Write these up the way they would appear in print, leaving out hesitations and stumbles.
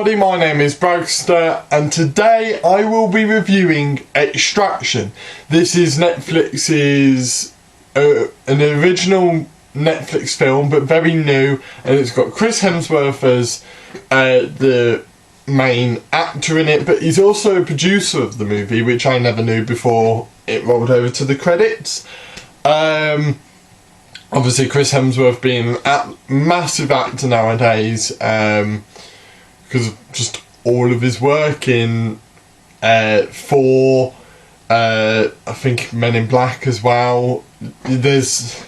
everybody, my name is Bragster and today I will be reviewing Extraction. This is Netflix's, an original Netflix film but very new, and it's got Chris Hemsworth as the main actor in it, but he's also a producer of the movie, which I never knew before it rolled over to the credits. Obviously Chris Hemsworth being a massive actor nowadays, because of just all of his work in for I think Men in Black as well. He's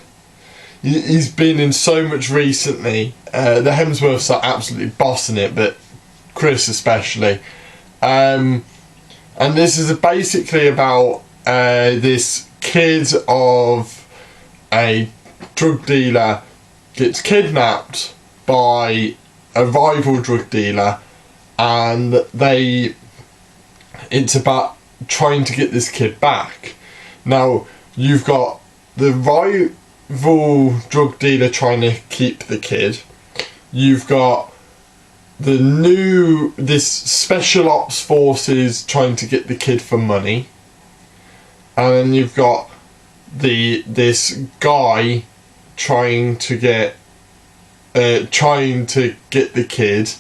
been in so much recently. The Hemsworths are absolutely bossing it, but Chris especially. And this is basically about this kid of a drug dealer gets kidnapped by a rival drug dealer, and it's about trying to get this kid back. Now you've got the rival drug dealer trying to keep the kid, you've got this special ops forces trying to get the kid for money, and then you've got this guy trying to get the kid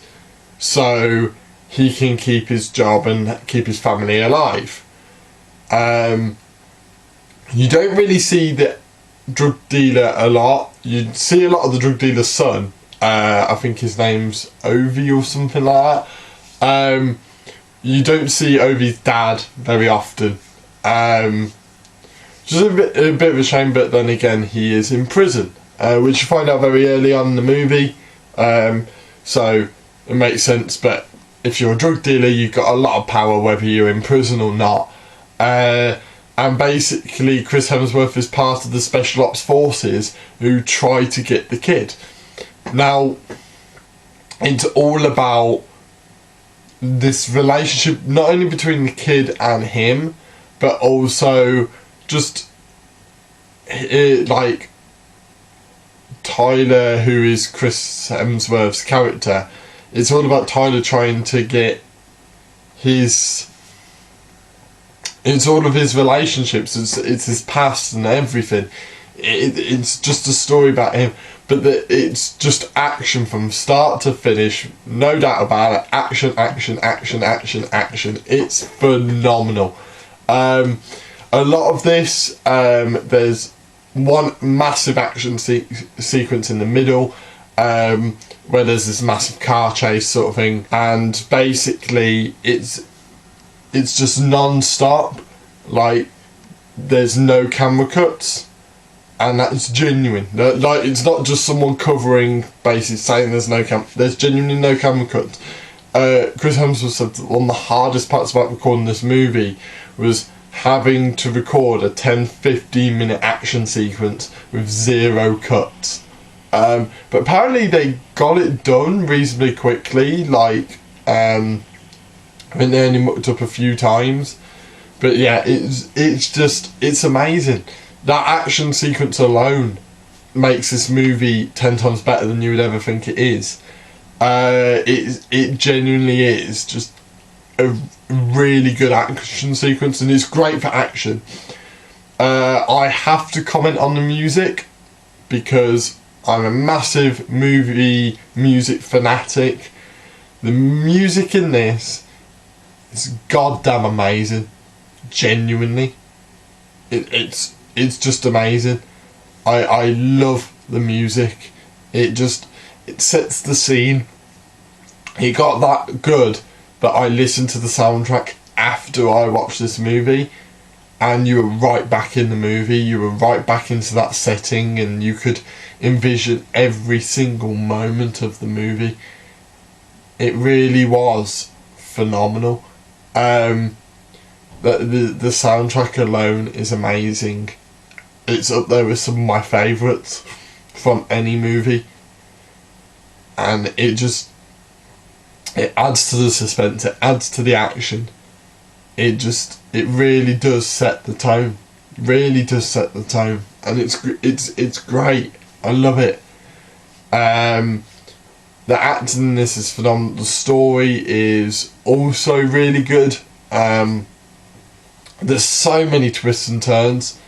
so he can keep his job and keep his family alive. You don't really see the drug dealer a lot. You see a lot of the drug dealer's son. I think his name's Ovi or something like that. You don't see Ovi's dad very often. Just a bit of a shame, but then again he is in prison, which you find out very early on in the movie, so it makes sense. But if you're a drug dealer, you've got a lot of power whether you're in prison or not, and basically Chris Hemsworth is part of the special ops forces who try to get the kid. Now it's all about this relationship, not only between the kid and him, but also just like Tyler, who is Chris Hemsworth's character. It's all about Tyler trying to get it's all of his relationships, it's his past and everything. It's just a story about him, but it's just action from start to finish, no doubt about it. Action. It's phenomenal. A lot of this, there's one massive action sequence in the middle, where there's this massive car chase sort of thing, and basically it's just non-stop. Like, there's no camera cuts, and that's genuine. Like, it's not just someone covering basically saying there's genuinely no camera cuts. Chris Hemsworth said that one of the hardest parts about recording this movie was having to record a 10-15 minute action sequence with 0 cuts. But apparently they got it done reasonably quickly. Like, I think they only mucked up a few times, but yeah, it's amazing. That action sequence alone makes this movie 10 times better than you would ever think it is. It genuinely is just a really good action sequence, and it's great for action. I have to comment on the music because I'm a massive music fanatic. The music in this is goddamn amazing. Genuinely, it's just amazing. I love the music. It sets the scene. It got that good that I listened to the soundtrack after I watched this movie, and you were right back in the movie. You were right back into that setting, and you could envision every single moment of the movie. It really was phenomenal. The soundtrack alone is amazing. It's up there with some of my favourites from any movie, and it adds to the suspense, it adds to the action. It really does set the tone. Really does set the tone, and it's great. I love it. The acting in this is phenomenal. The story is also really good. There's so many twists and turns.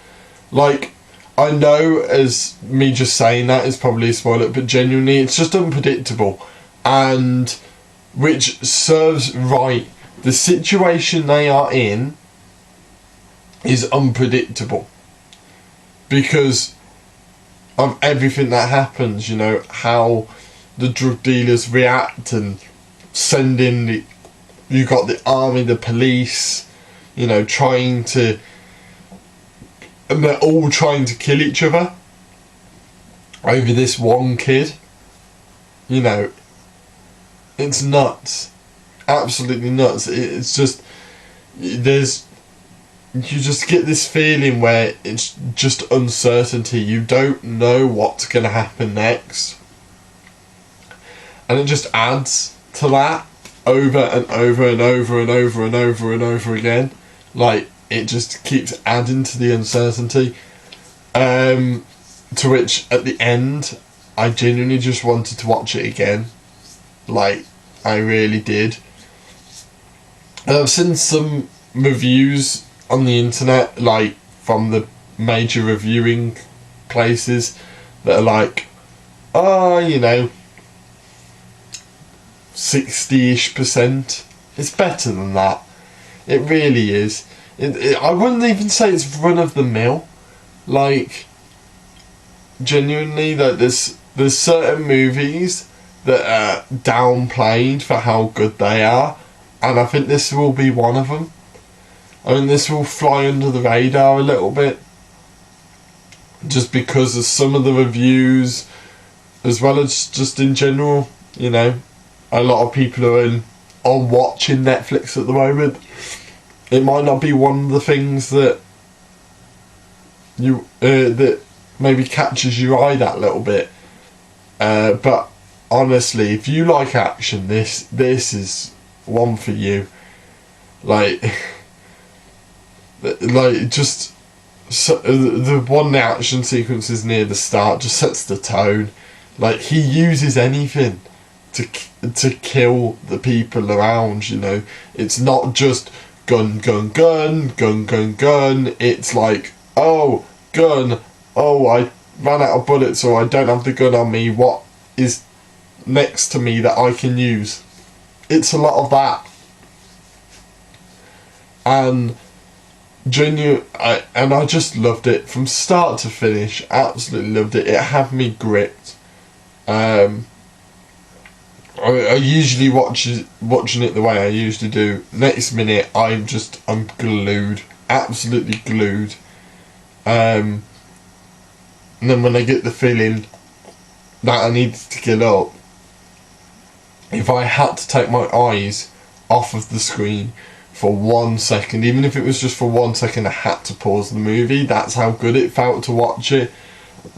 Like, I know as me just saying that is probably a spoiler, but genuinely it's just unpredictable, and which serves right. The situation they are in is unpredictable because of everything that happens, you know, how the drug dealers react and send in the, you got the army, the police, you know, trying to, and they're all trying to kill each other over this one kid. You know, it's nuts. Absolutely nuts. It's just, there's, you just get this feeling where it's just uncertainty. You don't know what's going to happen next. And it just adds to that over and over and over and over and over and over again. Like, it just keeps adding to the uncertainty. To which, at the end, I genuinely just wanted to watch it again. Like, I really did. And I've seen some reviews on the internet, like, from the major reviewing places, that are like, oh, you know, 60-ish%. It's better than that. It really is. I wouldn't even say it's run of the mill. Like, genuinely, that there's certain movies that are downplayed for how good they are, and I think this will be one of them. I mean, this will fly under the radar a little bit, just because of some of the reviews, as well as just in general. You know, a lot of people are watching Netflix at the moment. It might not be one of the things that you that maybe catches your eye that little bit, but honestly, if you like action, this is one for you. Like just so, the one action sequences near the start just sets the tone. Like, he uses anything to kill the people around. You know, it's not just gun, gun, gun, gun, gun, gun. It's like, oh, gun, oh, I ran out of bullets, or I don't have the gun on me. What is next to me that I can use? It's a lot of that. And I just loved it from start to finish. Absolutely loved it. It had me gripped. I usually watching it the way I usually do. Next minute, I'm glued, absolutely glued. And then when I get the feeling that I needed to get up, if I had to take my eyes off of the screen for 1 second, even if it was just for 1 second, I had to pause the movie. That's how good it felt to watch it,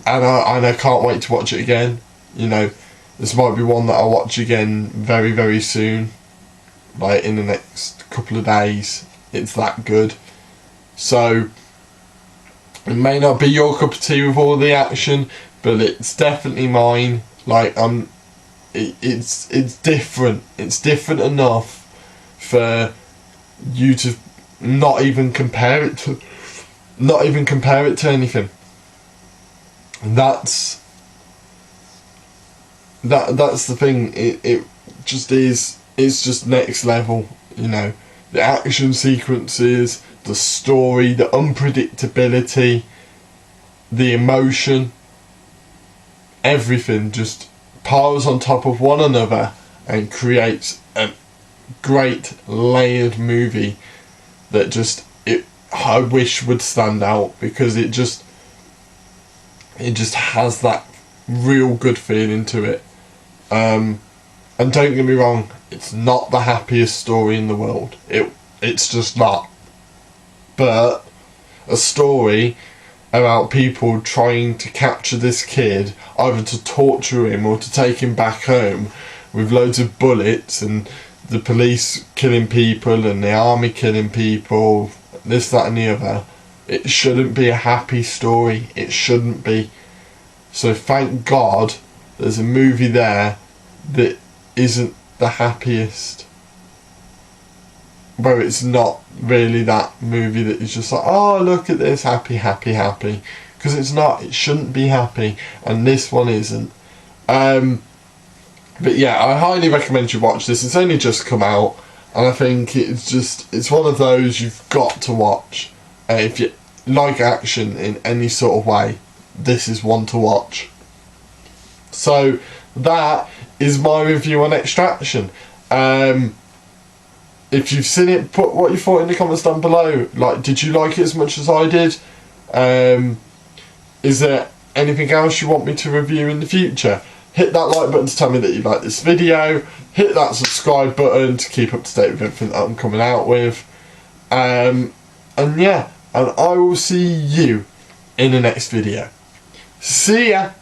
and I can't wait to watch it again. You know, this might be one that I'll watch again very, very soon, like in the next couple of days. It's that good. So it may not be your cup of tea with all the action, but it's definitely mine. Like, it's different. It's different enough for you to not even compare it to anything. That's the thing. It just is. It's just next level. You know, the action sequences, the story, the unpredictability, the emotion, everything just piles on top of one another and creates a great layered movie that I wish would stand out, because it just has that real good feeling to it. And don't get me wrong, it's not the happiest story in the world. It's just not. But a story about people trying to capture this kid, either to torture him or to take him back home, with loads of bullets, and the police killing people and the army killing people, this, that and the other. It shouldn't be a happy story. It shouldn't be. So thank God there's a movie there that isn't the happiest, where it's not really that movie that is just like, oh, look at this, happy, happy, happy, because it's not. It shouldn't be happy, and this one isn't. But yeah, I highly recommend you watch this. It's only just come out, and I think it's one of those you've got to watch. If you like action in any sort of way, this is one to watch. So that is my review on Extraction. If you've seen it, put what you thought in the comments down below. Like, did you like it as much as I did? Is there anything else you want me to review in the future? Hit that like button to tell me that you like this video. Hit that subscribe button to keep up to date with everything that I'm coming out with. And yeah, and I will see you in the next video. See ya!